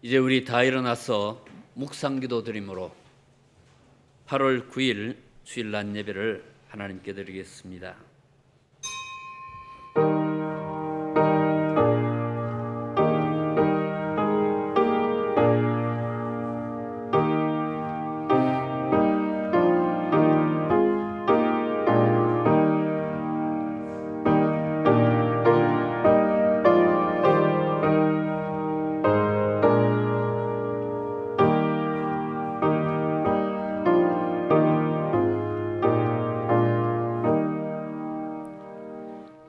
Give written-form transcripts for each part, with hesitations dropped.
이제 우리 다 일어나서 묵상기도 드림으로 8월 9일 주일 낮 예배를 하나님께 드리겠습니다.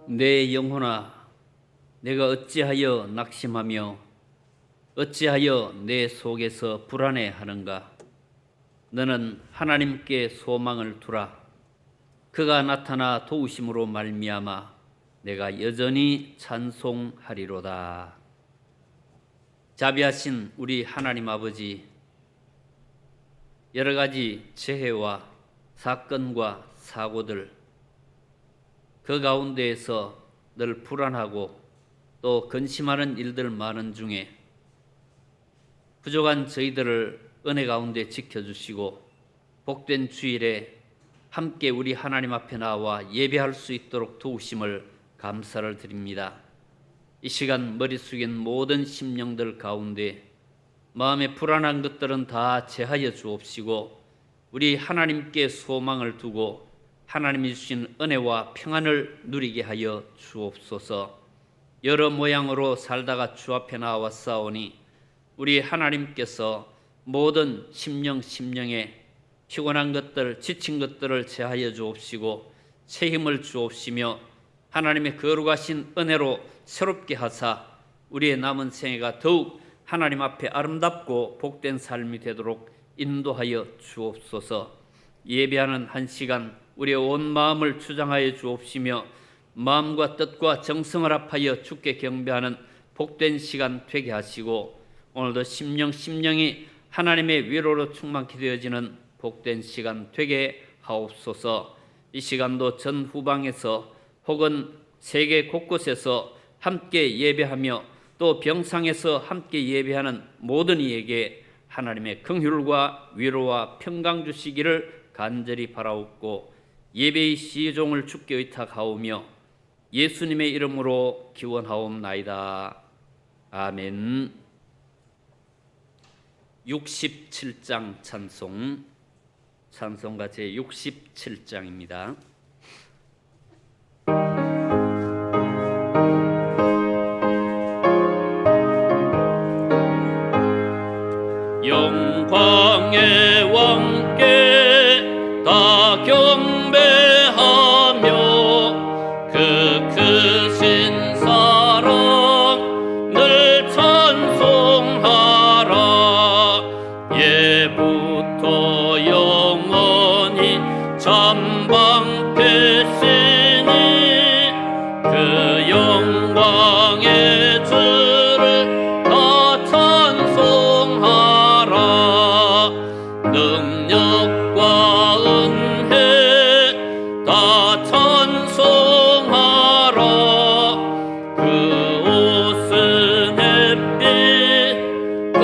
내 영혼아, 내가 어찌하여 낙심하며 어찌하여 내 속에서 불안해하는가? 너는 하나님께 소망을 두라. 그가 나타나 도우심으로 말미암아 내가 여전히 찬송하리로다. 자비하신 우리 하나님 아버지, 여러 가지 재해와 사건과 사고들, 그 가운데에서 늘 불안하고 또 근심하는 일들 많은 중에 부족한 저희들을 은혜 가운데 지켜주시고 복된 주일에 함께 우리 하나님 앞에 나와 예배할 수 있도록 도우심을 감사를 드립니다. 이 시간 머리 숙인 모든 심령들 가운데 마음에 불안한 것들은 다 제하여 주옵시고 우리 하나님께 소망을 두고 하나님이 주신 은혜와 평안을 누리게 하여 주옵소서. 여러 모양으로 살다가 주 앞에 나와 싸우니 우리 하나님께서 모든 심령에 피곤한 것들, 지친 것들을 제하여 주옵시고 새 힘을 주옵시며 하나님의 거룩하신 은혜로 새롭게 하사 우리의 남은 생애가 더욱 하나님 앞에 아름답고 복된 삶이 되도록 인도하여 주옵소서. 예배하는 한 시간 우리의 온 마음을 주장하여 주옵시며 마음과 뜻과 정성을 합하여 주께 경배하는 복된 시간 되게 하시고 오늘도 심령이 하나님의 위로로 충만케 되어지는 복된 시간 되게 하옵소서. 이 시간도 전 후방에서 혹은 세계 곳곳에서 함께 예배하며 또 병상에서 함께 예배하는 모든 이에게 하나님의 긍휼과 위로와 평강 주시기를 간절히 바라옵고 예배의 시종을 주께 의탁하오며 예수님의 이름으로 기원하옵나이다. 아멘. 67장 찬송가 제67장입니다. 영광의 왕께 다 경배하며 그 크신 사랑 늘 찬송하라. 예부터 영원히 잠방되시니 그 영광의 주를 다 찬송하라. 능력과 은혜 다 찬송하라. 그 옷은 햇빛 그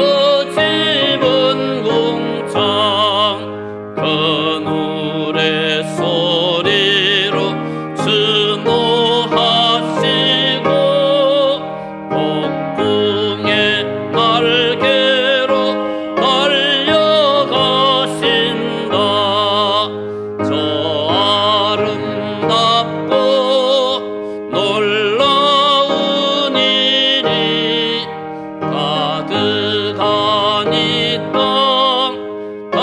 집은 궁창 그 노래 소리로 수노하시고 폭풍의 날개로 달려가신다. 저 아름답고 놀라운 일이 가득한 이 땅 다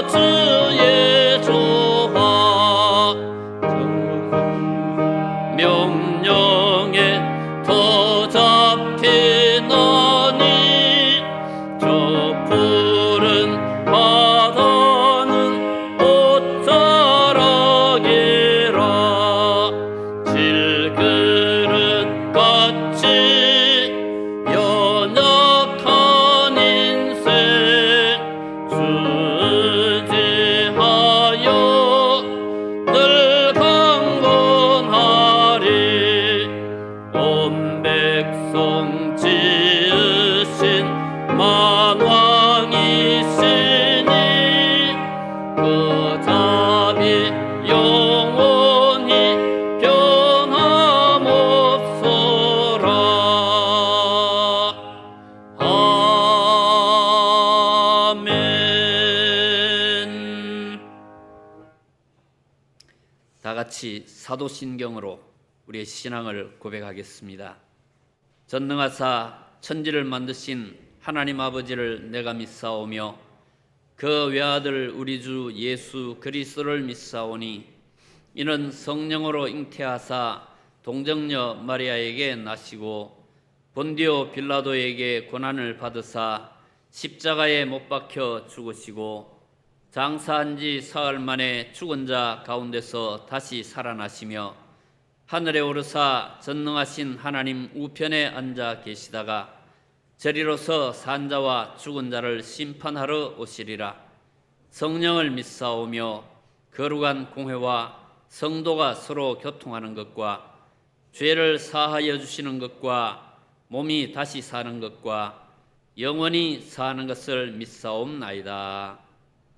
주의 조화 명령에 더 잡히나니 저 푸른 바다는 옷자락이라. 질그릇같이 연약한 인생 주지하여 늘 강건하리. 온 백성 지으신 마 같이 사도신경으로 우리의 신앙을 고백하겠습니다. 전능하사 천지를 만드신 하나님 아버지를 내가 믿사오며 그 외아들 우리 주 예수 그리스도를 믿사오니 이는 성령으로 잉태하사 동정녀 마리아에게 나시고 본디오 빌라도에게 고난을 받으사 십자가에 못 박혀 죽으시고 장사한 지 사흘 만에 죽은 자 가운데서 다시 살아나시며 하늘에 오르사 전능하신 하나님 우편에 앉아 계시다가 저리로서 산자와 죽은 자를 심판하러 오시리라. 성령을 믿사오며 거룩한 공회와 성도가 서로 교통하는 것과 죄를 사하여 주시는 것과 몸이 다시 사는 것과 영원히 사는 것을 믿사옵나이다.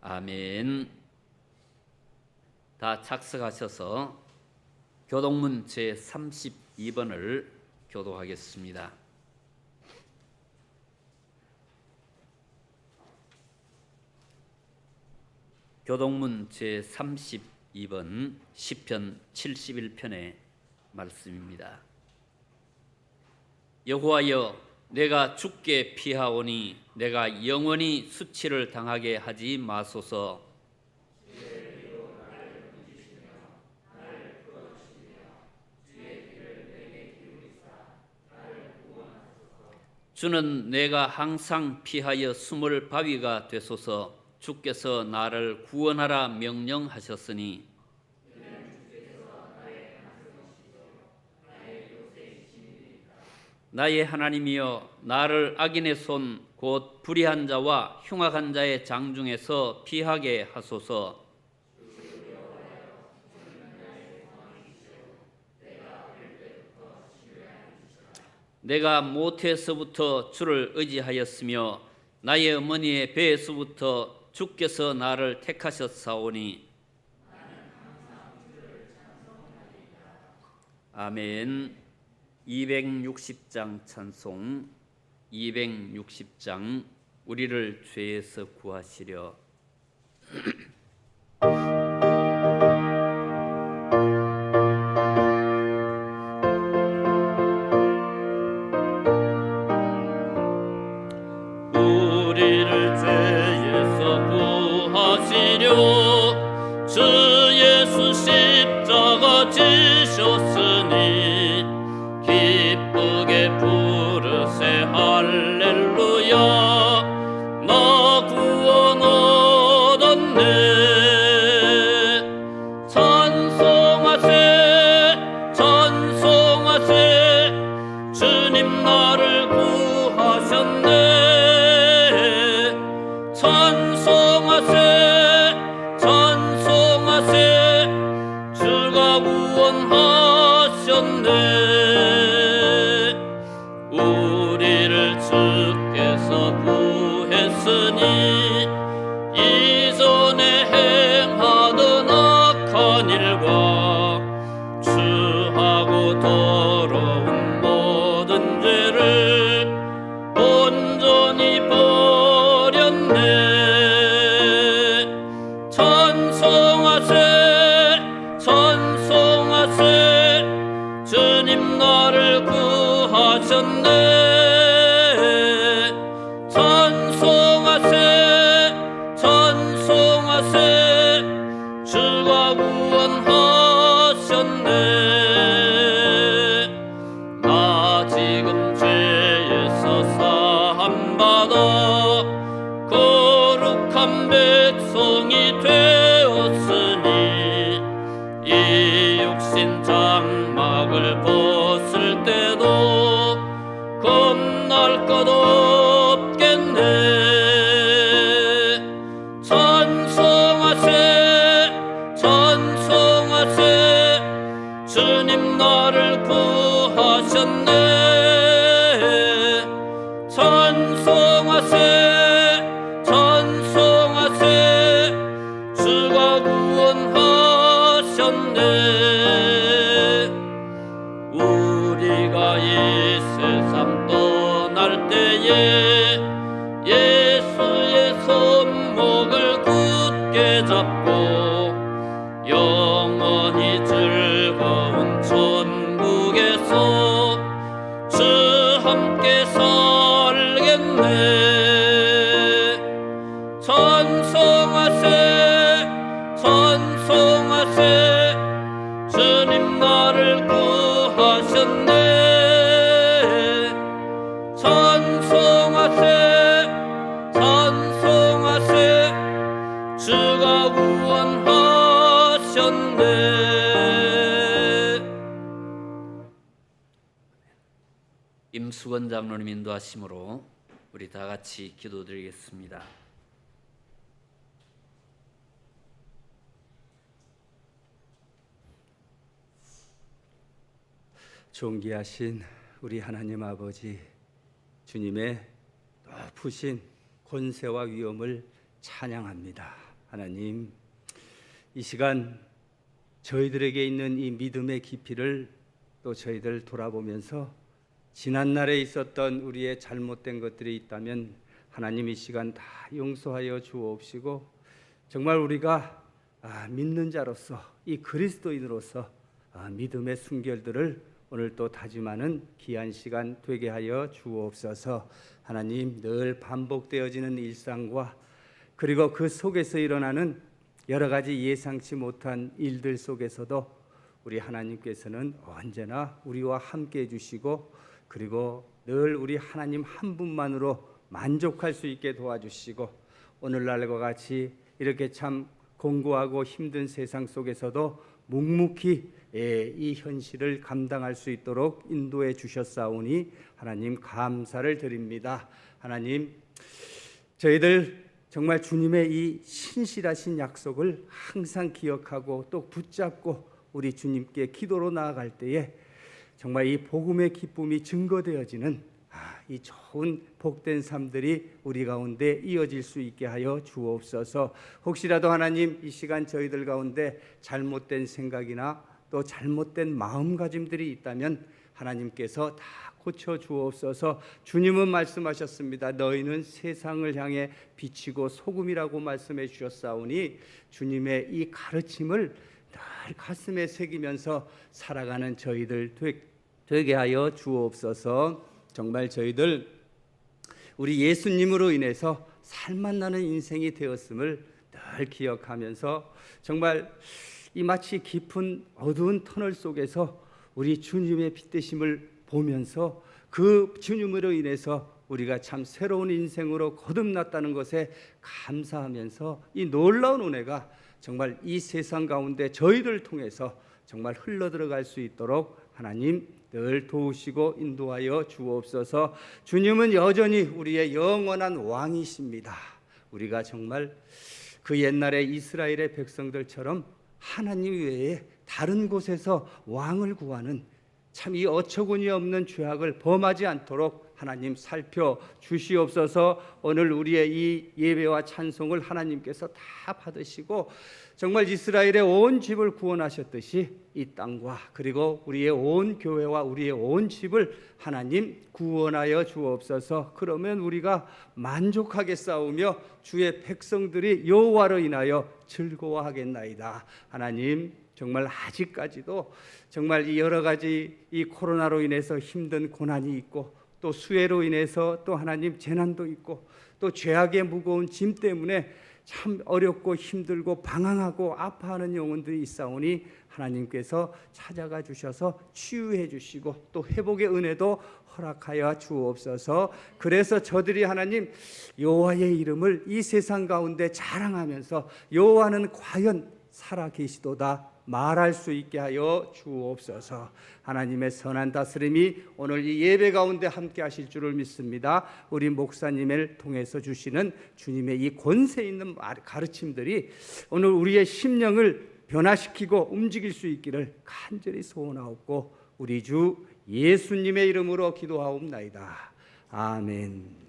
아멘. 다 착석하셔서 교동문 제32번을 교도하겠습니다. 교동문 제32번 시편 71편의 말씀입니다. 여호와여, 내가 죽게 피하오니 내가 영원히 수치를 당하게 하지 마소서. 주는 내가 항상 피하여 숨을 바위가 되소서. 주께서 나를 구원하라 명령하셨으니 나의 하나님이여, 나를 악인의 손 곧 불의한 자와 흉악한 자의 장중에서 피하게 하소서. 내가 모태에서부터 주를 의지하였으며 나의 어머니의 배에서부터 주께서 나를 택하셨사오니 아멘. 260장 찬송. 260장 우리를 죄에서 구하시려. 우리를 죄에서 구하시려 주 예수 십자가 지셨으니 기쁘게 부르세 할렐루야. 나 구원 얻었네. 찬송하세 찬송하세 주님 나를 구하셨네. 찬송하세 찬송하세 주가 구원하셨네. 우리를 주께서 구했으니 이전에 행하던 악한 일과 추하고 더러운 모든 죄를 온전히 버렸네. 찬송하세 찬송하세 주님 나를 구하셨네. 찬송하세 찬송하세 주가 구원하셨네. 나 지금 죄에서 사함받아 거룩한 백성이 되었으니 이 육신 장막을 벗을 때도 겁날 것 없겠네. 찬송하세 찬송하세 주님 나를 구하셨네. 찬송하세 찬송하세 주가 구원하셨네. 우리가 이 세상 떠날 때에 예수의 손목을 굳게 잡고 영원히 줄 살겠네. 찬송하세 찬송하세 주님 나를 구하셨네. 찬송하세 찬송하세 주가 구원하셨네. 임수건 장로님 인도하심으로 우리 다 같이 기도드리겠습니다. 존귀하신 우리 하나님 아버지, 주님의 높으신 권세와 위엄을 찬양합니다. 하나님, 이 시간 저희들에게 있는 이 믿음의 깊이를 또 저희들 돌아보면서 지난날에 있었던 우리의 잘못된 것들이 있다면 하나님 이 시간 다 용서하여 주옵시고, 정말 우리가 믿는 자로서, 이 그리스도인으로서 믿음의 순결들을 오늘 또 다짐하는 귀한 시간 되게 하여 주옵소서. 하나님, 늘 반복되어지는 일상과 그리고 그 속에서 일어나는 여러 가지 예상치 못한 일들 속에서도 우리 하나님께서는 언제나 우리와 함께 해주시고, 그리고 늘 우리 하나님 한 분만으로 만족할 수 있게 도와주시고, 오늘날과 같이 이렇게 참 공고하고 힘든 세상 속에서도 묵묵히 이 현실을 감당할 수 있도록 인도해 주셨사오니 하나님 감사를 드립니다. 하나님, 저희들 정말 주님의 이 신실하신 약속을 항상 기억하고 또 붙잡고 우리 주님께 기도로 나아갈 때에 정말 이 복음의 기쁨이 증거되어지는 이 좋은 복된 삶들이 우리 가운데 이어질 수 있게 하여 주옵소서. 혹시라도 하나님 이 시간 저희들 가운데 잘못된 생각이나 또 잘못된 마음가짐들이 있다면 하나님께서 다 고쳐 주옵소서. 주님은 말씀하셨습니다. 너희는 세상을 향해 빛이고 소금이라고 말씀해 주셨사오니 주님의 이 가르침을 늘 가슴에 새기면서 살아가는 저희들 되게 하여 주옵소서. 정말 저희들 우리 예수님으로 인해서 살맛 나는 인생이 되었음을 늘 기억하면서 정말 이 마치 깊은 어두운 터널 속에서 우리 주님의 빛 되심을 보면서 그 주님으로 인해서 우리가 참 새로운 인생으로 거듭났다는 것에 감사하면서 이 놀라운 은혜가 정말 이 세상 가운데 저희를 통해서 정말 흘러들어갈 수 있도록 하나님 늘 도우시고 인도하여 주옵소서. 주님은 여전히 우리의 영원한 왕이십니다. 우리가 정말 그 옛날에 이스라엘의 백성들처럼 하나님 외에 다른 곳에서 왕을 구하는 참 이 어처구니 없는 죄악을 범하지 않도록 하나님 살펴 주시옵소서. 오늘 우리의 이 예배와 찬송을 하나님께서 다 받으시고 정말 이스라엘의 온 집을 구원하셨듯이 이 땅과 그리고 우리의 온 교회와 우리의 온 집을 하나님 구원하여 주옵소서. 그러면 우리가 만족하게 싸우며 주의 백성들이 여호와로 인하여 즐거워하겠나이다. 하나님, 정말 아직까지도 정말 이 여러 가지 이 코로나로 인해서 힘든 고난이 있고 또 수해로 인해서 또 하나님 재난도 있고 또 죄악의 무거운 짐 때문에 참 어렵고 힘들고 방황하고 아파하는 영혼들이 있사오니 하나님께서 찾아가 주셔서 치유해 주시고 또 회복의 은혜도 허락하여 주옵소서. 그래서 저들이 하나님 여호와의 이름을 이 세상 가운데 자랑하면서 여호와는 과연 살아 계시도다 말할 수 있게 하여 주옵소서. 하나님의 선한 다스림이 오늘 이 예배 가운데 함께 하실 줄을 믿습니다. 우리 목사님을 통해서 주시는 주님의 이 권세 있는 가르침들이 오늘 우리의 심령을 변화시키고 움직일 수 있기를 간절히 소원하옵고 우리 주 예수님의 이름으로 기도하옵나이다. 아멘.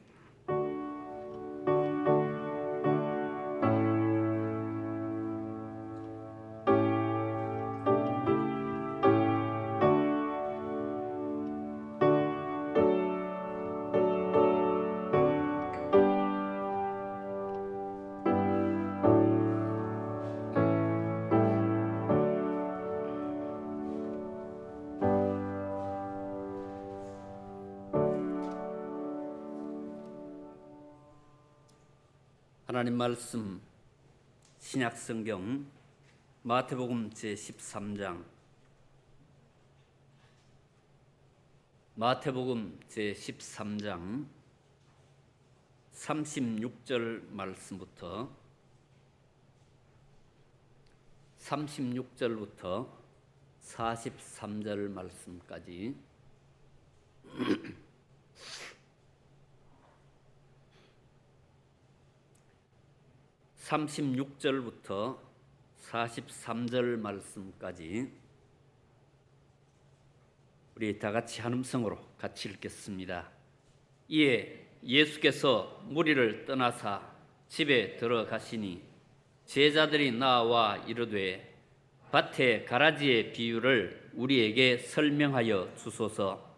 하나님 말씀 신약성경 마태복음 제13장 마태복음 제13장 36절 말씀부터 43절 말씀까지 36절부터 43절 말씀까지 우리 다 같이 한 음성으로 같이 읽겠습니다. 이에 예수께서 무리를 떠나사 집에 들어가시니 제자들이 나와 이르되 밭의 가라지의 비유를 우리에게 설명하여 주소서.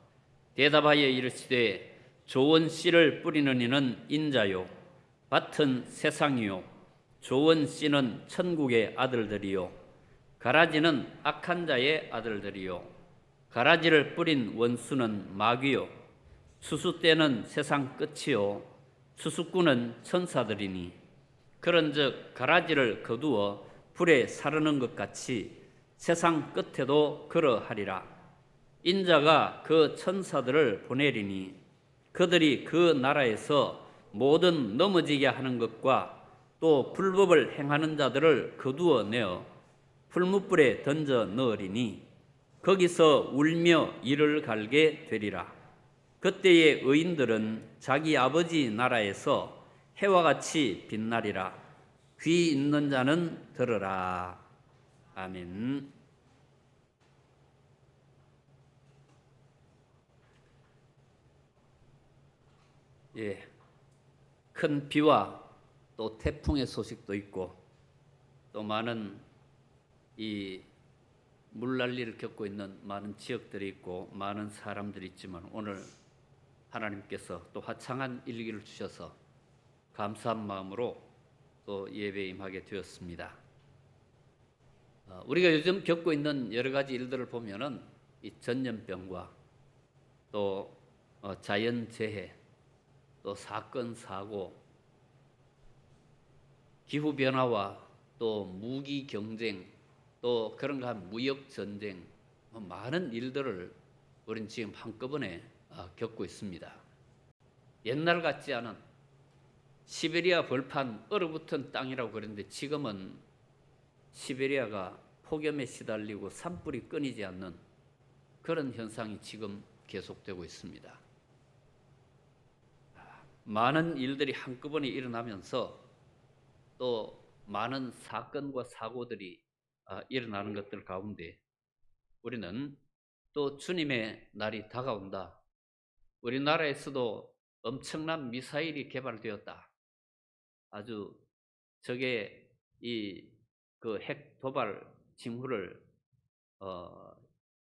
대답하여 이르시되 좋은 씨를 뿌리는 이는 인자요 밭은 세상이요 좋은 씨는 천국의 아들들이요 가라지는 악한 자의 아들들이요 가라지를 뿌린 원수는 마귀요 추수 때는 세상 끝이요 추수꾼은 천사들이니 그런즉 가라지를 거두어 불에 사르는 것 같이 세상 끝에도 그러하리라. 인자가 그 천사들을 보내리니 그들이 그 나라에서 모든 넘어지게 하는 것과 또 불법을 행하는 자들을 거두어 내어 풀무불에 던져 넣으리니 거기서 울며 이를 갈게 되리라. 그때의 의인들은 자기 아버지 나라에서 해와 같이 빛나리라. 귀 있는 자는 들으라. 아멘. 예, 큰 비와 또 태풍의 소식도 있고 또 많은 이 물난리를 겪고 있는 많은 지역들이 있고 많은 사람들이 있지만 오늘 하나님께서 또 화창한 일기를 주셔서 감사한 마음으로 또 예배에 임하게 되었습니다. 우리가 요즘 겪고 있는 여러 가지 일들을 보면은 이 전염병과 또 자연재해 또 사건 사고 기후변화와 또 무기 경쟁 또 그런가 한 무역 전쟁 많은 일들을 우리는 지금 한꺼번에 겪고 있습니다. 옛날 같지 않은 시베리아 벌판 얼어붙은 땅이라고 그랬는데 지금은 시베리아가 폭염에 시달리고 산불이 끊이지 않는 그런 현상이 지금 계속되고 있습니다. 많은 일들이 한꺼번에 일어나면서 또 많은 사건과 사고들이 일어나는 것들 가운데 우리는 또 주님의 날이 다가온다. 우리나라에서도 엄청난 미사일이 개발되었다. 아주 저게 그 핵 도발 징후를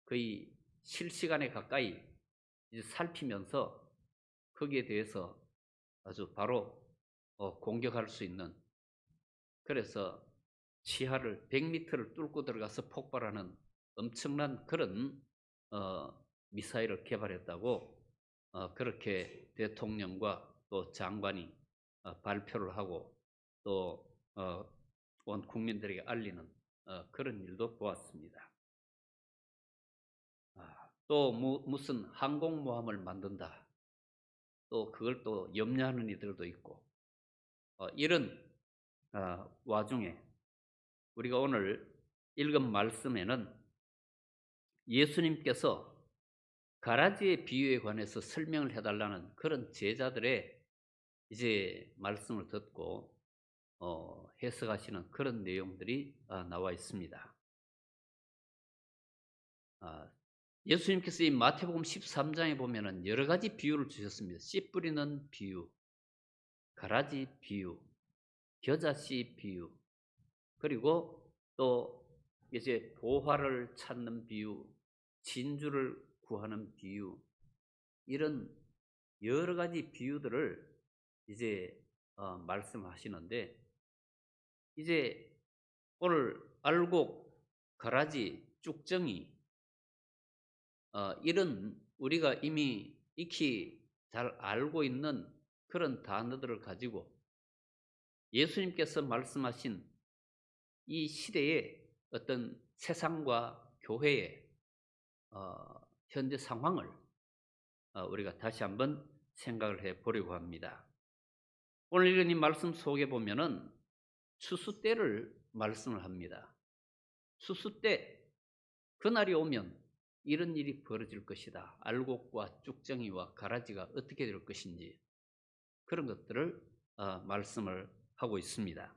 거의 실시간에 가까이 이제 살피면서 거기에 대해서 아주 바로 공격할 수 있는 그래서 지하를 100m를 뚫고 들어가서 폭발하는 엄청난 그런 미사일을 개발했다고 그렇게 대통령과 또 장관이 발표를 하고 또 온 국민들에게 알리는 그런 일도 보았습니다. 또 무슨 항공모함을 만든다. 또 그걸 또 염려하는 이들도 있고 이런 와중에 우리가 오늘 읽은 말씀에는 예수님께서 가라지의 비유에 관해서 설명을 해달라는 그런 제자들의 이제 말씀을 듣고 해석하시는 그런 내용들이 나와 있습니다. 예수님께서 이 마태복음 13장에 보면은 여러 가지 비유를 주셨습니다. 씨 뿌리는 비유, 가라지 비유, 겨자씨 비유, 그리고 또 이제 보화를 찾는 비유, 진주를 구하는 비유, 이런 여러 가지 비유들을 이제 말씀하시는데 이제 오늘 알곡, 가라지, 쭉정이 이런 우리가 이미 익히 잘 알고 있는 그런 단어들을 가지고 예수님께서 말씀하신 이 시대의 어떤 세상과 교회의 현재 상황을 우리가 다시 한번 생각을 해 보려고 합니다. 오늘 읽은 이 말씀 속에 보면은 추수 때를 말씀을 합니다. 추수 때 그날이 오면 이런 일이 벌어질 것이다. 알곡과 쭉정이와 가라지가 어떻게 될 것인지 그런 것들을 말씀을 하고 있습니다.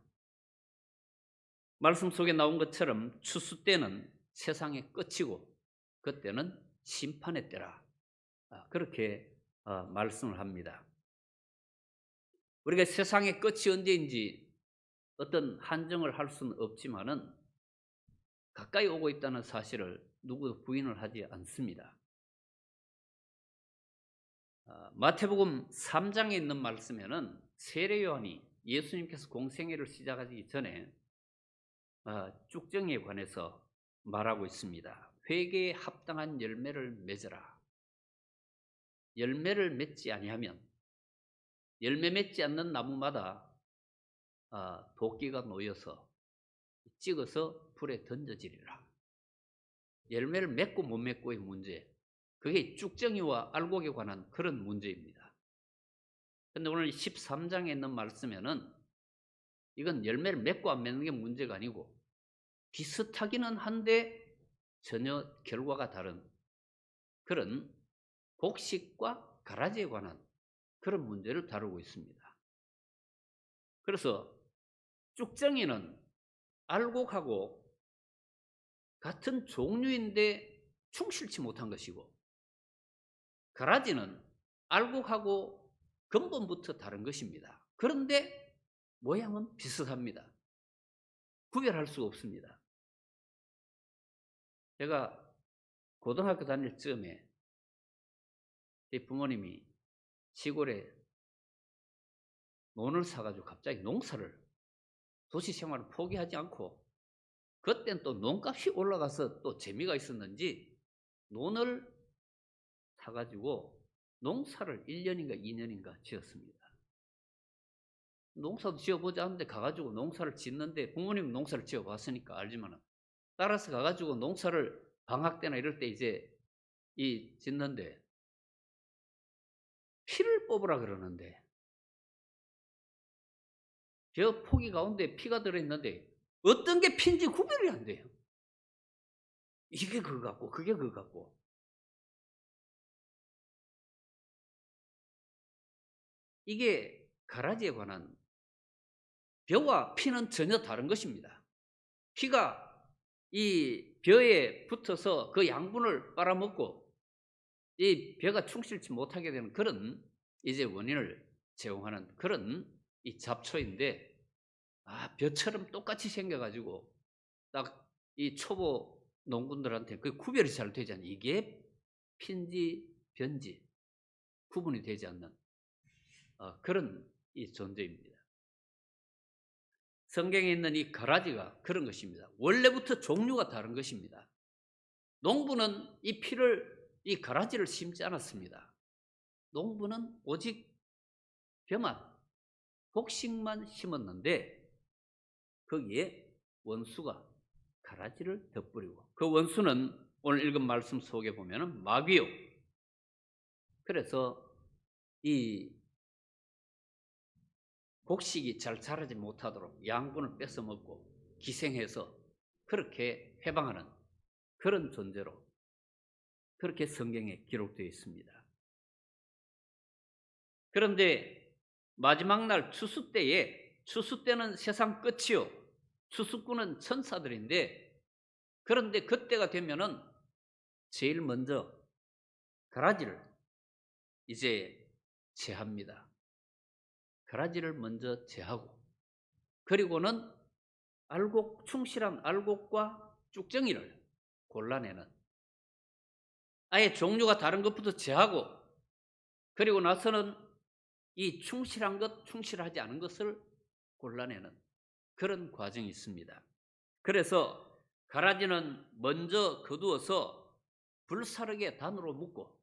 말씀 속에 나온 것처럼 추수 때는 세상의 끝이고 그때는 심판의 때라. 그렇게 말씀을 합니다. 우리가 세상의 끝이 언제인지 어떤 한정을 할 수는 없지만은 가까이 오고 있다는 사실을 누구도 부인을 하지 않습니다. 마태복음 3장에 있는 말씀에는 세례 요한이 예수님께서 공생애를 시작하기 전에 쭉정이에 관해서 말하고 있습니다. 회개에 합당한 열매를 맺어라. 열매를 맺지 아니하면 열매 맺지 않는 나무마다 도끼가 놓여서 찍어서 불에 던져지리라. 열매를 맺고 못 맺고의 문제, 그게 쭉정이와 알곡에 관한 그런 문제입니다. 그런데 오늘 13장에 있는 말씀에는 이건 열매를 맺고 안 맺는 게 문제가 아니고 비슷하기는 한데 전혀 결과가 다른 그런 곡식과 가라지에 관한 그런 문제를 다루고 있습니다. 그래서 쭉정이는 알곡하고 같은 종류인데 충실치 못한 것이고 가라지는 알곡하고 근본부터 다른 것입니다. 그런데 모양은 비슷합니다. 구별할 수가 없습니다. 제가 고등학교 다닐 즈음에 제 부모님이 시골에 논을 사가지고 갑자기 농사를 도시 생활을 포기하지 않고 그땐 또 논값이 올라가서 또 재미가 있었는지 논을 사가지고 농사를 1년인가 2년인가 지었습니다. 농사도 지어보자 하는데 가가지고 농사를 짓는데 부모님 농사를 지어봤으니까 알지만 따라서 가가지고 농사를 방학 때나 이럴 때 이제 짓는데 피를 뽑으라 그러는데 저 포기 가운데 피가 들어있는데 어떤 게 피인지 구별이 안 돼요. 이게 그거 같고 그게 그거 같고. 이게 가라지에 관한 벼와 피는 전혀 다른 것입니다. 피가 이 벼에 붙어서 그 양분을 빨아먹고 이 벼가 충실치 못하게 되는 그런 이제 원인을 제공하는 그런 이 잡초인데 벼처럼 똑같이 생겨가지고 딱 이 초보 농군들한테 그 구별이 잘 되지 않는 이게 피인지 벼인지 구분이 되지 않는 그런 이 존재입니다. 성경에 있는 이 가라지가 그런 것입니다. 원래부터 종류가 다른 것입니다. 농부는 이 가라지를 심지 않았습니다. 농부는 오직 벼만, 곡식만 심었는데 거기에 원수가 가라지를 덧뿌리고 그 원수는 오늘 읽은 말씀 속에 보면은 마귀요. 그래서 이 곡식이 잘 자라지 못하도록 양분을 뺏어 먹고 기생해서 그렇게 해방하는 그런 존재로 그렇게 성경에 기록되어 있습니다. 그런데 마지막 날 추수 때는 세상 끝이요. 추수꾼은 천사들인데 그런데 그때가 되면은 제일 먼저 가라지를 이제 제합니다. 가라지를 먼저 제하고 그리고는 충실한 알곡과 쭉정이를 골라내는 아예 종류가 다른 것부터 제하고 그리고 나서는 이 충실한 것, 충실하지 않은 것을 골라내는 그런 과정이 있습니다. 그래서 가라지는 먼저 거두어서 불사르게 단으로 묶고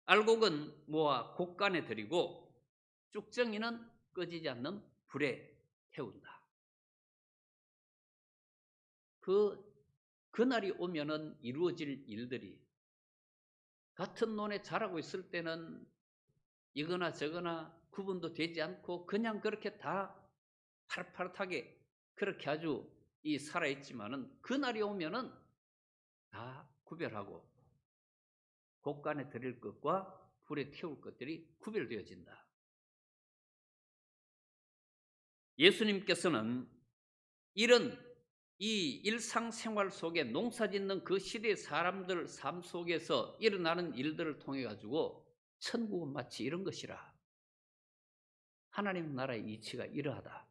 알곡은 모아 곡간에 들이고 쭉정이는 꺼지지 않는 불에 태운다. 그날이 오면은 이루어질 일들이 같은 논에 자라고 있을 때는 이거나 저거나 구분도 되지 않고 그냥 그렇게 다 파릇파릇하게 그렇게 아주 살아있지만은 그날이 오면은 다 구별하고 곳간에 드릴 것과 불에 태울 것들이 구별되어진다. 예수님께서는 이런 이 일상생활 속에 농사짓는 그 시대의 사람들 삶 속에서 일어나는 일들을 통해 가지고 천국은 마치 이런 것이라, 하나님 나라의 이치가 이러하다,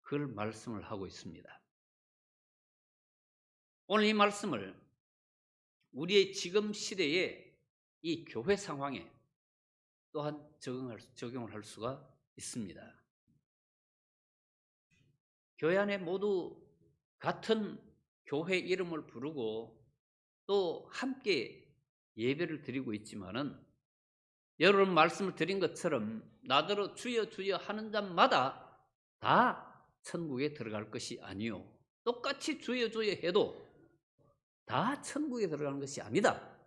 그걸 말씀을 하고 있습니다. 오늘 이 말씀을 우리의 지금 시대의 이 교회 상황에 또한 적용을 할 수가 있습니다. 교회 안에 모두 같은 교회 이름을 부르고 또 함께 예배를 드리고 있지만은, 여러분 말씀을 드린 것처럼 나더러 주여 주여 하는 자마다 다 천국에 들어갈 것이 아니요, 똑같이 주여 주여 해도 다 천국에 들어가는 것이 아니다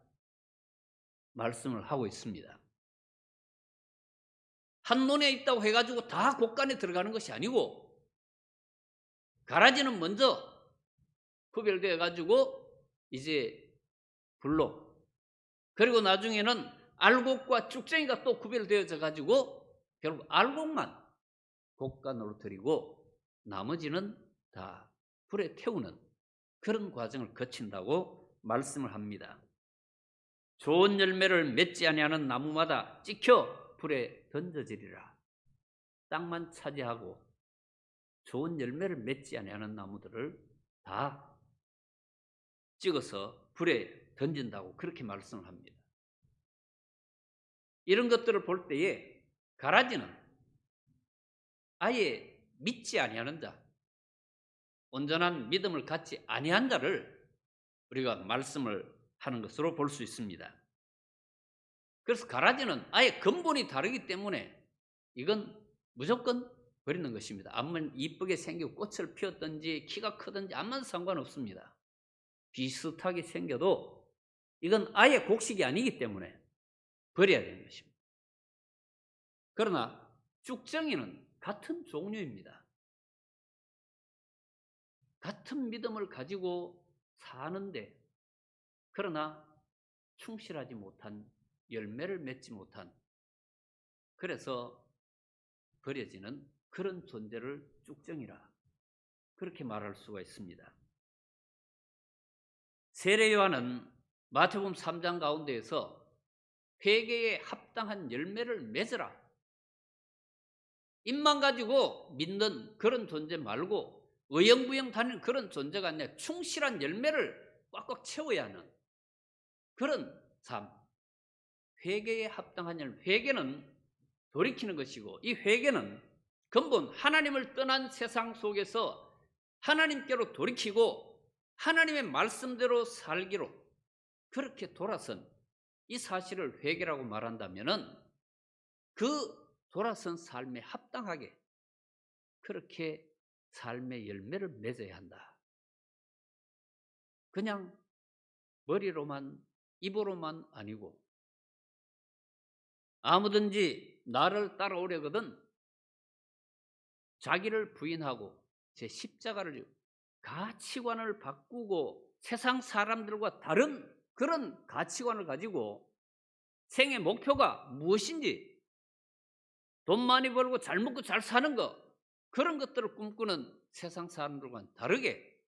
말씀을 하고 있습니다. 한 논에 있다고 해가지고 다 곳간에 들어가는 것이 아니고, 가라지는 먼저 구별되어 가지고 이제 불로, 그리고 나중에는 알곡과 쭉정이가 또 구별되어져 가지고 결국 알곡만 곳간으로 드리고 나머지는 다 불에 태우는 그런 과정을 거친다고 말씀을 합니다. 좋은 열매를 맺지 아니하는 나무마다 찍혀 불에 던져지리라. 땅만 차지하고 좋은 열매를 맺지 아니하는 나무들을 다 찍어서 불에 던진다고 그렇게 말씀을 합니다. 이런 것들을 볼 때에 가라지는 아예 믿지 아니하는 자, 온전한 믿음을 갖지 아니한 자를 우리가 말씀을 하는 것으로 볼 수 있습니다. 그래서 가라지는 아예 근본이 다르기 때문에 이건 무조건 버리는 것입니다. 아무리 이쁘게 생기고 꽃을 피웠든지 키가 크든지 아무런 상관없습니다. 비슷하게 생겨도 이건 아예 곡식이 아니기 때문에 버려야 되는 것입니다. 그러나 쭉정이는 같은 종류입니다. 같은 믿음을 가지고 사는데, 그러나 충실하지 못한, 열매를 맺지 못한, 그래서 버려지는 그런 존재를 쭉정이라 그렇게 말할 수가 있습니다. 세례 요한은 마태복음 3장 가운데에서 회개에 합당한 열매를 맺으라, 입만 가지고 믿는 그런 존재 말고 의형부형 다니는 그런 존재가 아니라 충실한 열매를 꽉꽉 채워야 하는 그런 삶, 회개에 합당한 열매. 회개는 돌이키는 것이고, 이 회개는 근본 하나님을 떠난 세상 속에서 하나님께로 돌이키고 하나님의 말씀대로 살기로 그렇게 돌아선 이 사실을 회개라고 말한다면은, 그 돌아선 삶에 합당하게 그렇게 삶의 열매를 맺어야 한다. 그냥 머리로만, 입으로만 아니고 아무든지 나를 따라오려거든 자기를 부인하고 제 십자가를 지고 가치관을 바꾸고 세상 사람들과 다른 그런 가치관을 가지고 생의 목표가 무엇인지, 돈 많이 벌고 잘 먹고 잘 사는 것, 그런 것들을 꿈꾸는 세상 사람들과는 다르게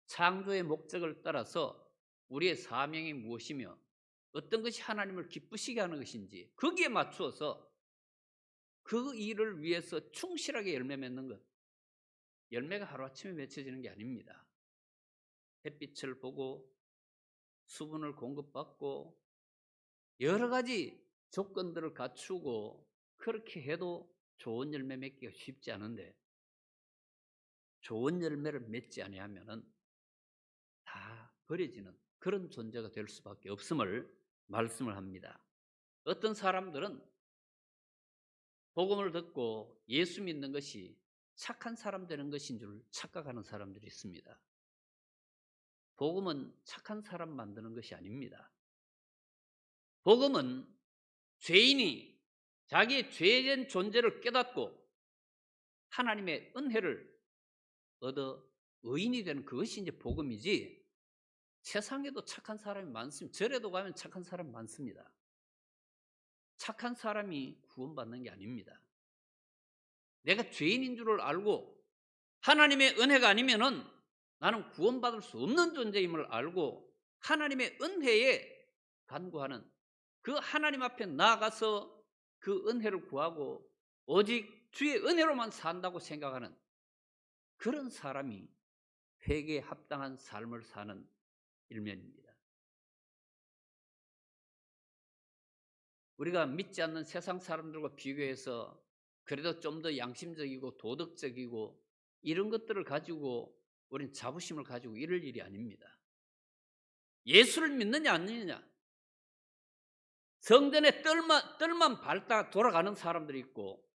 창조의 목적을 따라서 우리의 사명이 무엇이며 어떤 것이 하나님을 기쁘시게 하는 것인지 거기에 맞추어서 그 일을 위해서 충실하게 열매 맺는 것. 열매가 하루아침에 맺혀지는 게 아닙니다. 햇빛을 보고 수분을 공급받고 여러 가지 조건들을 갖추고 그렇게 해도 좋은 열매 맺기가 쉽지 않은데, 좋은 열매를 맺지 아니하면은 다 버려지는 그런 존재가 될 수밖에 없음을 말씀을 합니다. 어떤 사람들은 복음을 듣고 예수 믿는 것이 착한 사람 되는 것인 줄 착각하는 사람들이 있습니다. 복음은 착한 사람 만드는 것이 아닙니다. 복음은 죄인이 자기의 죄된 존재를 깨닫고 하나님의 은혜를 얻어 의인이 되는 그것이 이제 복음이지, 세상에도 착한 사람이 많습니다. 절에도 가면 착한 사람 많습니다. 착한 사람이 구원받는 게 아닙니다. 내가 죄인인 줄을 알고 하나님의 은혜가 아니면은 나는 구원받을 수 없는 존재임을 알고 하나님의 은혜에 간구하는, 그 하나님 앞에 나아가서 그 은혜를 구하고 오직 주의 은혜로만 산다고 생각하는 그런 사람이 회개에 합당한 삶을 사는 일면입니다. 우리가 믿지 않는 세상 사람들과 비교해서 그래도 좀 더 양심적이고 도덕적이고 이런 것들을 가지고 우리는 자부심을 가지고 이럴 일이 아닙니다. 예수를 믿느냐 안 믿느냐, 성전에 뜰만 밟다 돌아가는 사람들이 있고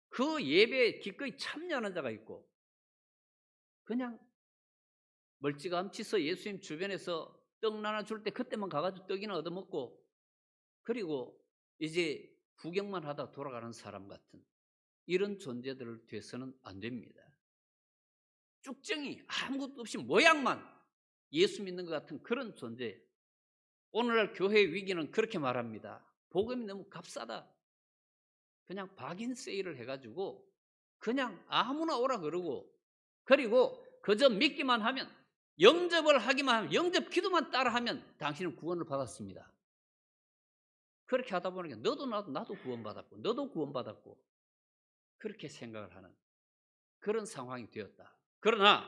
그 예배에 기꺼이 참여하는 자가 있고, 그냥 멀찌감치서 예수님 주변에서 떡 나눠줄 때 그때만 가가지고 떡이나 얻어먹고 그리고 이제 구경만 하다 돌아가는 사람 같은 이런 존재들을 돼서는 안 됩니다. 쭉정이 아무것도 없이 모양만 예수 믿는 것 같은 그런 존재. 오늘날 교회의 위기는 그렇게 말합니다. 복음이 너무 값싸다. 그냥 박인 세일을 해가지고 그냥 아무나 오라 그러고, 그리고 그저 믿기만 하면, 영접을 하기만 하면, 영접 기도만 따라하면 당신은 구원을 받았습니다. 그렇게 하다 보니까 나도 구원받았고 너도 구원받았고 그렇게 생각을 하는 그런 상황이 되었다. 그러나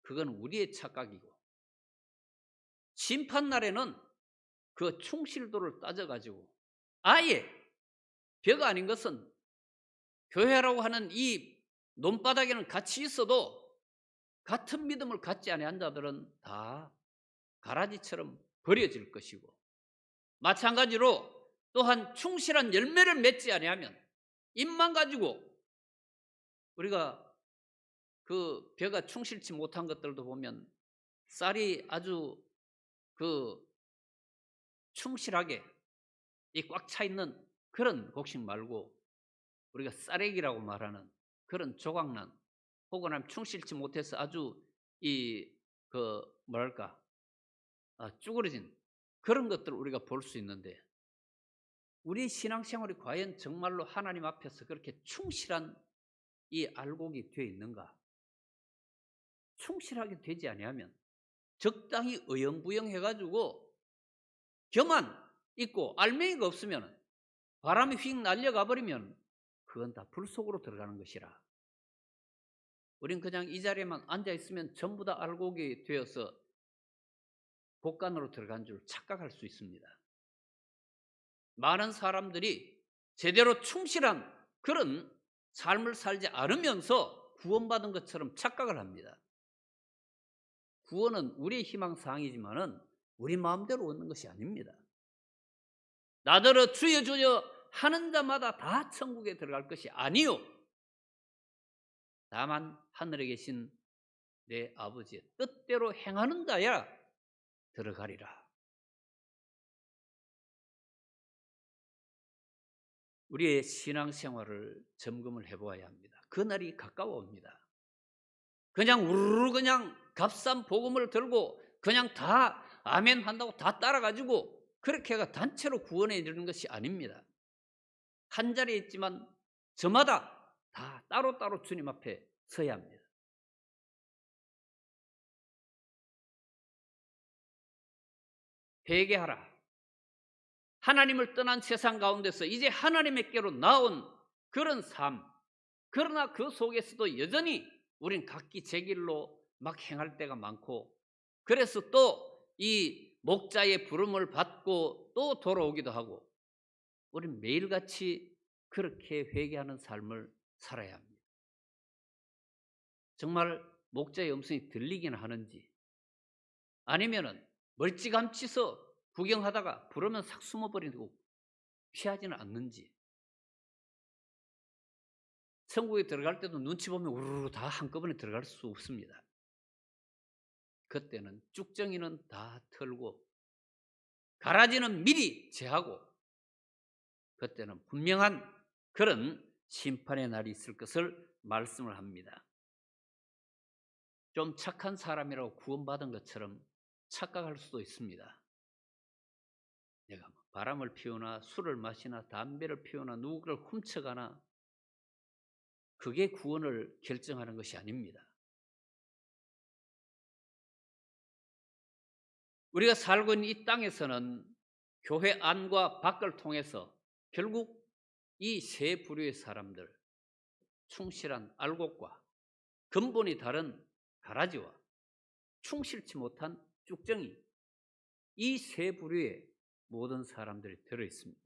그건 우리의 착각이고, 심판날에는 그 충실도를 따져가지고 아예 벼가 아닌 것은 교회라고 하는 이 논바닥에는 같이 있어도 같은 믿음을 갖지 아니한 자들은 다 가라지처럼 버려질 것이고, 마찬가지로 또한 충실한 열매를 맺지 아니하면 입만 가지고, 우리가 그 벼가 충실치 못한 것들도 보면 쌀이 아주 그 충실하게 이 꽉 차 있는 그런 곡식 말고 우리가 쌀액이라고 말하는 그런 조각난, 혹은 충실치 못해서 아주 뭐랄까 쭈그러진 그런 것들을 우리가 볼 수 있는데, 우리 신앙생활이 과연 정말로 하나님 앞에서 그렇게 충실한 이 알곡이 되어 있는가? 충실하게 되지 아니하면 적당히 어영부영 해가지고 겨만 있고 알맹이가 없으면, 바람이 휙 날려가 버리면 그건 다 불 속으로 들어가는 것이라. 우린 그냥 이 자리에만 앉아 있으면 전부 다 알곡이 되어서 곡간으로 들어간 줄 착각할 수 있습니다. 많은 사람들이 제대로 충실한 그런 삶을 살지 않으면서 구원받은 것처럼 착각을 합니다. 구원은 우리의 희망사항이지만은 우리 마음대로 얻는 것이 아닙니다. 나더러 주여 주여 하는 자마다 다 천국에 들어갈 것이 아니요, 다만 하늘에 계신 내 아버지의 뜻대로 행하는 자야 들어가리라. 우리의 신앙생활을 점검을 해보아야 합니다. 그날이 가까워 옵니다. 그냥 우르르 그냥 값싼 복음을 들고 그냥 다 아멘 한다고 다 따라가지고 그렇게 해가 단체로 구원에 이르는 것이 아닙니다. 한 자리에 있지만 저마다 다 따로따로 주님 앞에 서야 합니다. 회개하라. 하나님을 떠난 세상 가운데서 이제 하나님께로 나온 그런 삶, 그러나 그 속에서도 여전히 우린 각기 제 길로 막 행할 때가 많고, 그래서 또 이 목자의 부름을 받고 또 돌아오기도 하고, 우린 매일같이 그렇게 회개하는 삶을 살아야 합니다. 정말 목자의 음성이 들리기는 하는지, 아니면은 멀찌감치서 구경하다가 부르면 싹 숨어버리고 피하지는 않는지, 천국에 들어갈 때도 눈치 보면 우르르 다 한꺼번에 들어갈 수 없습니다. 그때는 쭉정이는 다 털고 가라지는 미리 제하고 그때는 분명한 그런 심판의 날이 있을 것을 말씀을 합니다. 좀 착한 사람이라고 구원받은 것처럼 착각할 수도 있습니다. 내가 바람을 피우나 술을 마시나 담배를 피우나 누구를 훔쳐가나 그게 구원을 결정하는 것이 아닙니다. 우리가 살고 있는 이 땅에서는 교회 안과 밖을 통해서 결국 이 세 부류의 사람들, 충실한 알곡과 근본이 다른 가라지와 충실치 못한 쭉정이, 이 세 부류의 모든 사람들이 들어있습니다.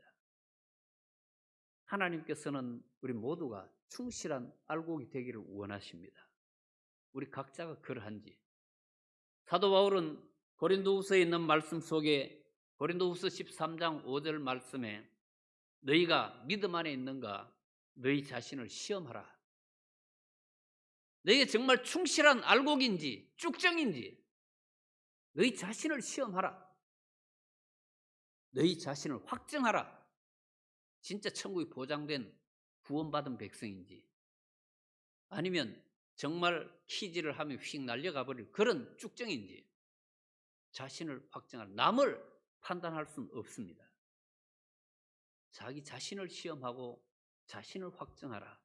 하나님께서는 우리 모두가 충실한 알곡이 되기를 원하십니다. 우리 각자가 그러한지. 사도 바울은 고린도후서에 있는 말씀 속에 고린도후서 13장 5절 말씀에 너희가 믿음 안에 있는가 너희 자신을 시험하라. 너희가 정말 충실한 알곡인지 쭉정인지 너희 자신을 시험하라. 너희 자신을 확정하라. 진짜 천국이 보장된 구원받은 백성인지 아니면 정말 키지를 하면 휙 날려가 버릴 그런 쭉정인지 자신을 확정하라. 남을 판단할 수는 없습니다. 자기 자신을 시험하고 자신을 확정하라.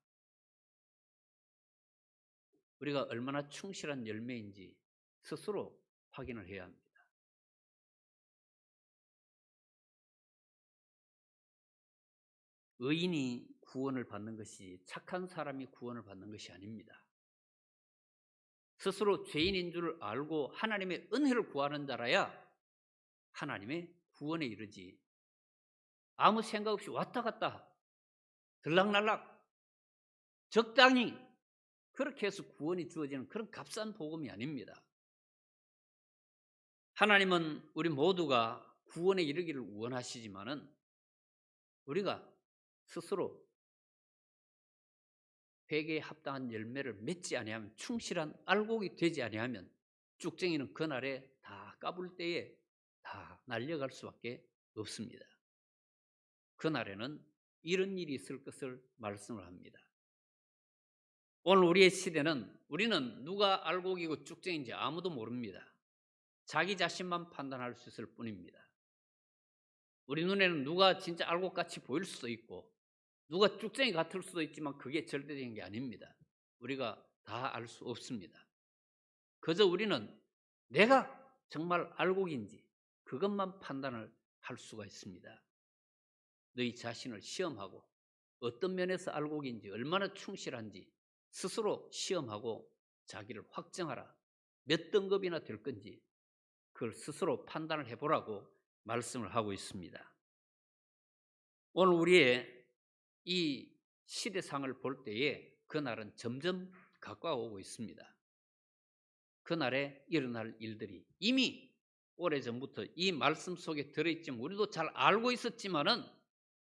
우리가 얼마나 충실한 열매인지 스스로 확인을 해야 합니다. 의인이 구원을 받는 것이 착한 사람이 구원을 받는 것이 아닙니다. 스스로 죄인인 줄 알고 하나님의 은혜를 구하는 자라야 하나님의 구원에 이르지. 아무 생각 없이 왔다 갔다 들락날락 적당히 그렇게 해서 구원이 주어지는 그런 값싼 복음이 아닙니다. 하나님은 우리 모두가 구원에 이르기를 원하시지만은 우리가 스스로 회개에 합당한 열매를 맺지 아니하면 충실한 알곡이 되지 아니하면 쭉정이는 그날에 다 까불 때에 다 날려갈 수밖에 없습니다. 그날에는 이런 일이 있을 것을 말씀을 합니다. 오늘 우리의 시대는 우리는 누가 알곡이고 쭉정인지 아무도 모릅니다. 자기 자신만 판단할 수 있을 뿐입니다. 우리 눈에는 누가 진짜 알곡같이 보일 수도 있고 누가 쭉정이 같을 수도 있지만 그게 절대적인 게 아닙니다. 우리가 다 알 수 없습니다. 그저 우리는 내가 정말 알곡인지 그것만 판단을 할 수가 있습니다. 너희 자신을 시험하고 어떤 면에서 알곡인지 얼마나 충실한지 스스로 시험하고 자기를 확정하라. 몇 등급이나 될 건지 그걸 스스로 판단을 해보라고 말씀을 하고 있습니다. 오늘 우리의 이 시대상을 볼 때에 그날은 점점 가까워오고 있습니다. 그날에 일어날 일들이 이미 오래전부터 이 말씀 속에 들어있지만 우리도 잘 알고 있었지만은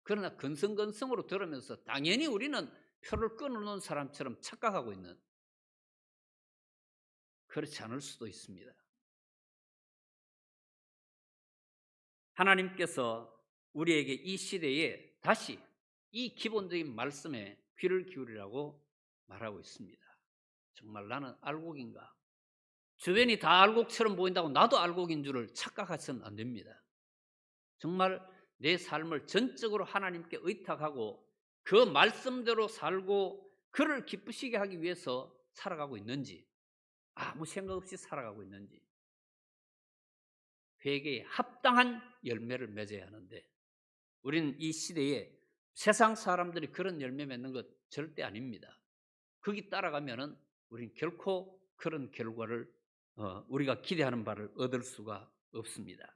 그러나 건성건성으로 들으면서 당연히 우리는 표를 끊어놓은 사람처럼 착각하고 있는 그렇지 않을 수도 있습니다. 하나님께서 우리에게 이 시대에 다시 이 기본적인 말씀에 귀를 기울이라고 말하고 있습니다. 정말 나는 알곡인가? 주변이 다 알곡처럼 보인다고 나도 알곡인 줄을 착각하셔서는 안 됩니다. 정말 내 삶을 전적으로 하나님께 의탁하고 그 말씀대로 살고 그를 기쁘시게 하기 위해서 살아가고 있는지 아무 생각 없이 살아가고 있는지 회개에 합당한 열매를 맺어야 하는데 우리는 이 시대에 세상 사람들이 그런 열매 맺는 것 절대 아닙니다. 거기 따라가면은 우리는 결코 그런 결과를 우리가 기대하는 바를 얻을 수가 없습니다.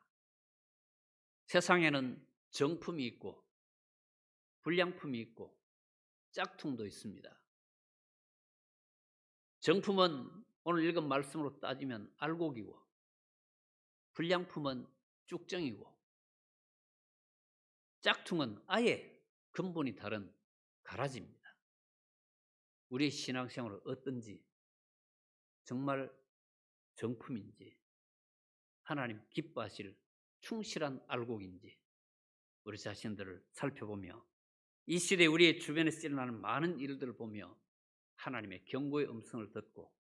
세상에는 정품이 있고 불량품이 있고 짝퉁도 있습니다. 정품은 오늘 읽은 말씀으로 따지면 알곡이고 불량품은 쭉정이고 짝퉁은 아예 근본이 다른 가라지입니다. 우리의 신앙생활은 어떤지, 정말 정품인지, 하나님 기뻐하실 충실한 알곡인지 우리 자신들을 살펴보며 이 시대에 우리의 주변에서 일어나는 많은 일들을 보며 하나님의 경고의 음성을 듣고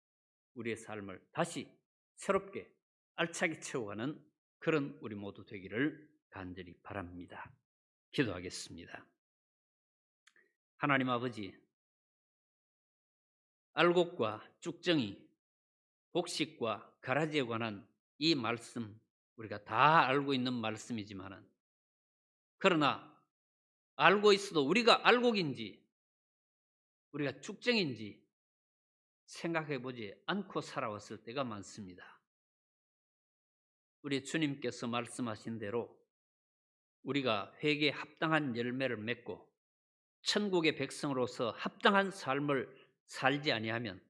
우리의 삶을 다시 새롭게 알차게 채워가는 그런 우리 모두 되기를 간절히 바랍니다. 기도하겠습니다. 하나님 아버지, 알곡과 쭉정이, 곡식과 가라지에 관한 이 말씀, 우리가 다 알고 있는 말씀이지만은, 그러나 알고 있어도 우리가 알곡인지 우리가 쭉정인지 생각해 보지 않고 살아왔을 때가 많습니다. 우리 주님께서 말씀하신 대로 우리가 회개에 합당한 열매를 맺고 천국의 백성으로서 합당한 삶을 살지 아니하면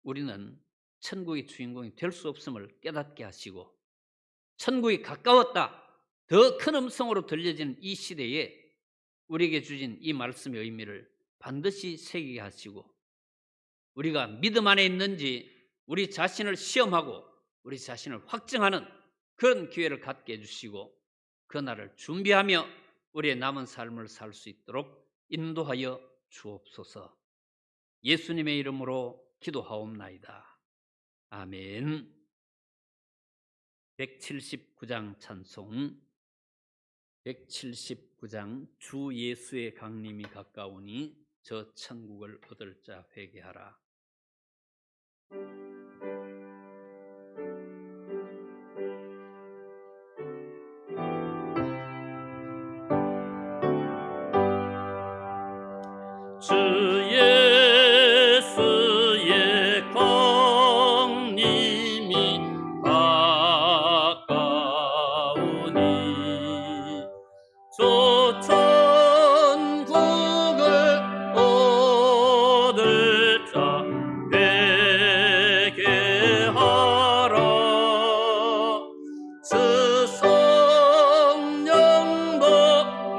우리는 천국의 주인공이 될 수 없음을 깨닫게 하시고, 천국이 가까웠다, 더 큰 음성으로 들려지는 이 시대에 우리에게 주신 이 말씀의 의미를 반드시 새기게 하시고, 우리가 믿음 안에 있는지 우리 자신을 시험하고 우리 자신을 확증하는 그런 기회를 갖게 해주시고, 그날을 준비하며 우리의 남은 삶을 살 수 있도록 인도하여 주옵소서. 예수님의 이름으로 기도하옵나이다. 아멘. 179장 찬송. 179장 주 예수의 강림이 가까우니 저 천국을 얻을 자 회개하라. 주 예수의 강림이 가까우니 저 천국을 얻을 자 회개하라. 주 성령도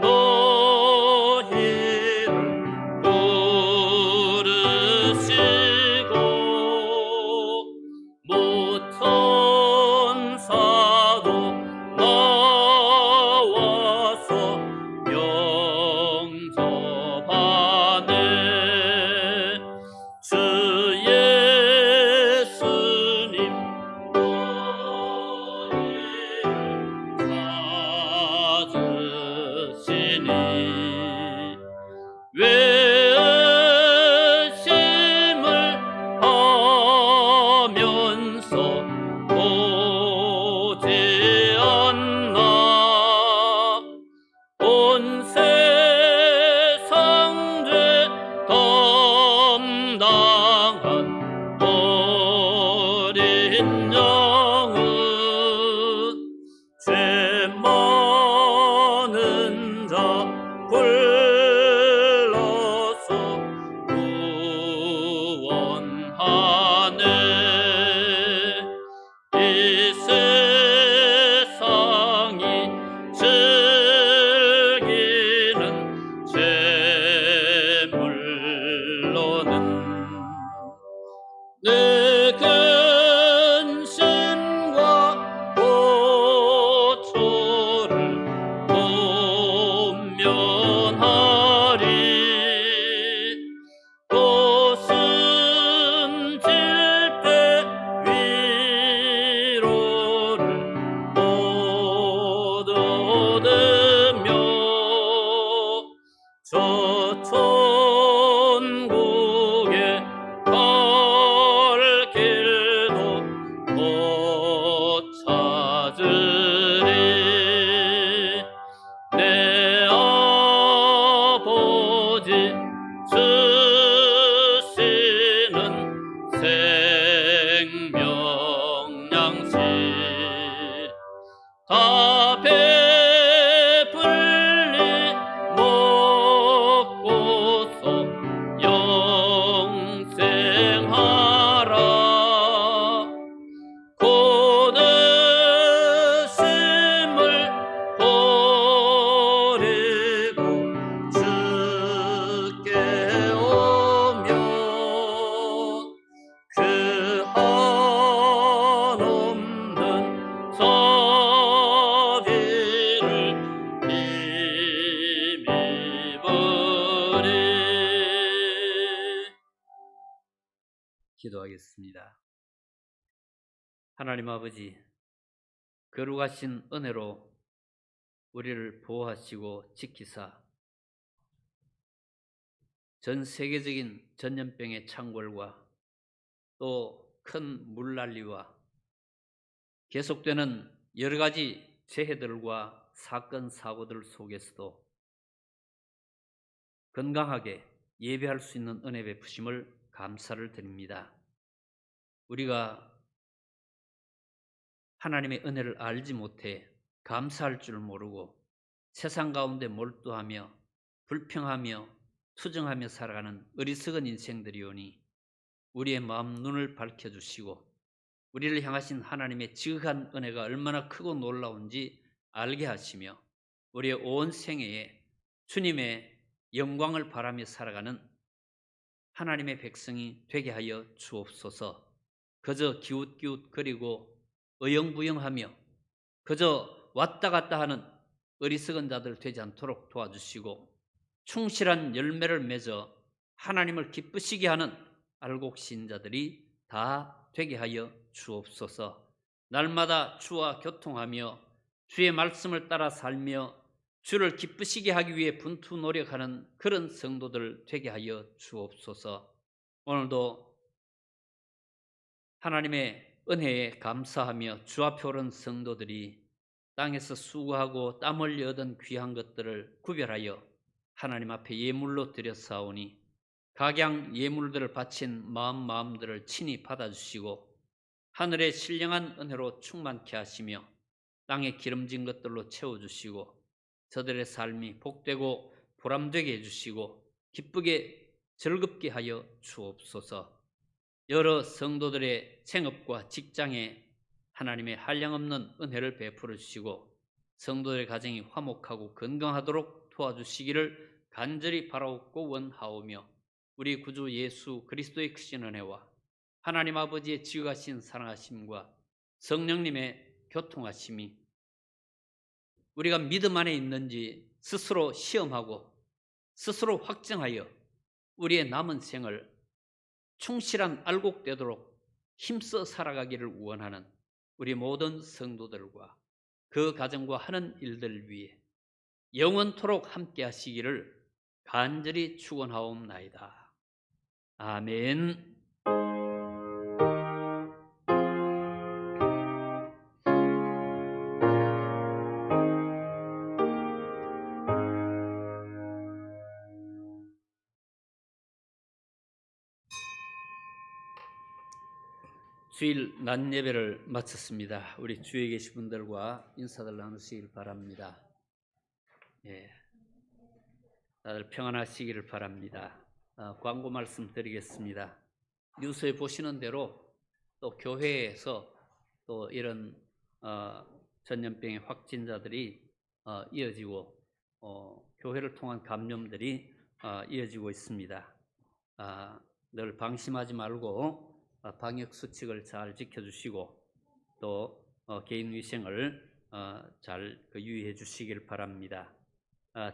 너희를 부르시고 모천사도 나와서 영접하네. 주 예수님 너희를 찾으시니 외심을 하면서 오지 않나. 온 세상 죄 담당한 어린 양은 죄 많은 자 불러서 구원하네. 이 세상이 즐기는 재물로는 내 근심과 고초를 모면하리. 또 숨질 때 위로를 못 얻으며 저 천국에 갈 길도 못 찾으리. 내 아버지 주시는 생명양식 다 배불리 먹고 기도하겠습니다. 하나님 아버지, 거룩하신 은혜로 우리를 보호하시고 지키사 전 세계적인 전염병의 창궐과 또 큰 물난리와 계속되는 여러 가지 재해들과 사건, 사고들 속에서도 건강하게 예배할 수 있는 은혜 베푸심을 감사를 드립니다. 우리가 하나님의 은혜를 알지 못해 감사할 줄 모르고 세상 가운데 몰두하며 불평하며 투정하며 살아가는 어리석은 인생들이오니 우리의 마음 눈을 밝혀주시고 우리를 향하신 하나님의 지극한 은혜가 얼마나 크고 놀라운지 알게 하시며 우리의 온 생애에 주님의 영광을 바라며 살아가는 하나님의 백성이 되게 하여 주옵소서. 그저 기웃기웃거리고 어영부영하며 그저 왔다 갔다 하는 어리석은 자들 되지 않도록 도와주시고 충실한 열매를 맺어 하나님을 기쁘시게 하는 알곡신 자들이 다 되게 하여 주옵소서. 날마다 주와 교통하며 주의 말씀을 따라 살며 주를 기쁘시게 하기 위해 분투 노력하는 그런 성도들 되게 하여 주옵소서. 오늘도 하나님의 은혜에 감사하며 주 앞에 오른 성도들이 땅에서 수고하고 땀 흘려 얻은 귀한 것들을 구별하여 하나님 앞에 예물로 드렸사오니 각양 예물들을 바친 마음들을 친히 받아주시고 하늘의 신령한 은혜로 충만케 하시며 땅에 기름진 것들로 채워주시고 저들의 삶이 복되고 보람되게 해주시고 기쁘게 즐겁게 하여 주옵소서. 여러 성도들의 생업과 직장에 하나님의 한량없는 은혜를 베풀어 주시고 성도들의 가정이 화목하고 건강하도록 도와주시기를 간절히 바라옵고 원하오며 우리 구주 예수 그리스도의 크신 은혜와 하나님 아버지의 지극하신 사랑하심과 성령님의 교통하심이 우리가 믿음 안에 있는지 스스로 시험하고 스스로 확정하여 우리의 남은 생을 충실한 알곡되도록 힘써 살아가기를 원하는 우리 모든 성도들과 그 가정과 하는 일들 위해 영원토록 함께 하시기를 간절히 축원하옵나이다. 아멘. 주일 낮 예배를 마쳤습니다. 우리 주위에 계신 분들과 인사들 나누시길 바랍니다. 예, 다들 평안하시기를 바랍니다. 광고 말씀 드리겠습니다. 뉴스에 보시는 대로 또 교회에서 또 이런 전염병의 확진자들이 이어지고 교회를 통한 감염들이 이어지고 있습니다. 늘 방심하지 말고 방역 수칙을 잘 지켜주시고 또 개인 위생을 잘 유의해 주시길 바랍니다.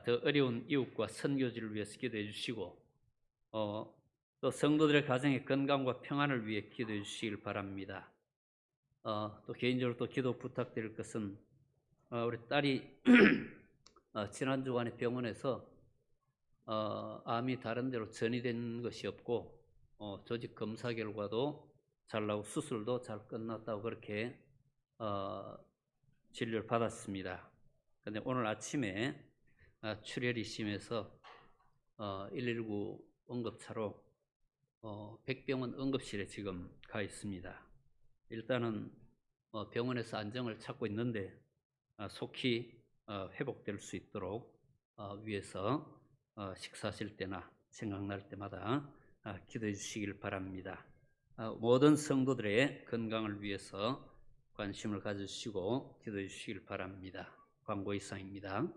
더 어려운 이웃과 선교지를 위해서 기도해 주시고 또 성도들의 가정의 건강과 평안을 위해 기도해 주시길 바랍니다. 또 개인적으로 또 기도 부탁드릴 것은 우리 딸이 지난 주간에 병원에서 암이 다른 데로 전이된 것이 없고 조직 검사 결과도 잘 나오고 수술도 잘 끝났다고 그렇게 진료를 받았습니다. 그런데 오늘 아침에 출혈이 심해서 119 응급차로 백병원 응급실에 지금 가 있습니다. 일단은 병원에서 안정을 찾고 있는데 속히 회복될 수 있도록 위해서 식사하실 때나 생각날 때마다 기도해 주시길 바랍니다. 모든 성도들의 건강을 위해서 관심을 가져주시고 기도해 주시길 바랍니다. 광고 이상입니다.